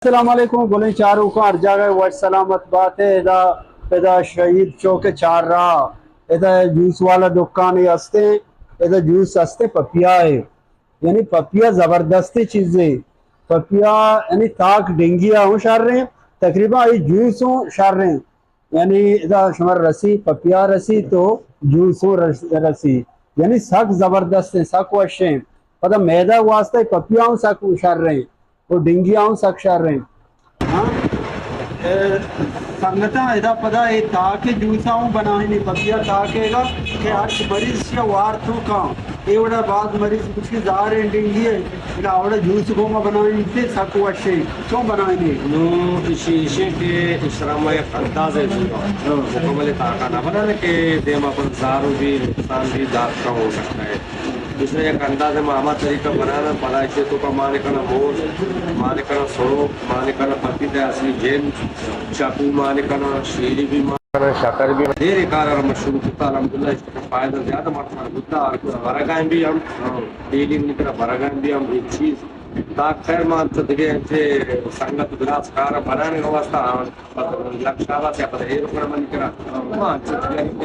السلام علیکم بولیں چاروں کا ہر جگہ وائس سلامت بات ہے ادا شہید چوک چار رہا ادا جوس والا دکان ہستے ادا جوس ہستے پپیا ہے یعنی پپیا زبردستی چیز ہے پپیا یعنی تاک ڈنگیا ہوں شار رہے ہیں تقریباً یہ جوس ہوں شار رہے ہیں یعنی ادا شمار رسی پپیا رسی تو جوس ہوں رسی یعنی سخت زبردست ہے سخ وشیں پتہ میدا واسطہ پپیا ہوں سخ شار رہے ہیں وہ ڈنگیا ہوں سخ شار رہے ہیں ہاں سنگتا ادا پدا یہ تاکہ جوسا ہوں بنائی نہیں پپیا تاکہ گا کہ ہر مریض کا وار تو کام یہ بڑا بعض مریض کچھ کی زہر ڈنگی ہے ادا اوڑا جوس کو میں بنائیں تھے سخ وشیں کیوں بنائیں گے نو شیشے کے اشرام انداز ہے مکمل طاقہ نہ بنانے کے دیما پر زارو بھی نقصان بھی داغ کا ہو سکتا ہے دوسرے ایک انداز محمد طریقہ بنانا پڑا ہے تو کا مانے کا موز مانے کا سڑو مانے کا پتی دے اصلی جین چاقو مانے کا شیری بھی مانے شکر بھی دیر کار مشروع ہوتا الحمدللہ اس کا فائدہ زیادہ مرتبہ ہوتا اور برگائیں بھی ہم ڈیلنگ نکلا برگائیں بھی ہم ایک چیز تاک خیر مان تو دیگه ಸಂಗತ ಗ್ಲಾಸ್ ಕಾರ ಬನಾನೆ ಅವಸ್ಥಾ ಲಕ್ಷ ಆವಾಸ ಪದ ಏರು ಕೂಡ ಮನಿ ಕರ ಮಾ ಚುಟ್ಲಿ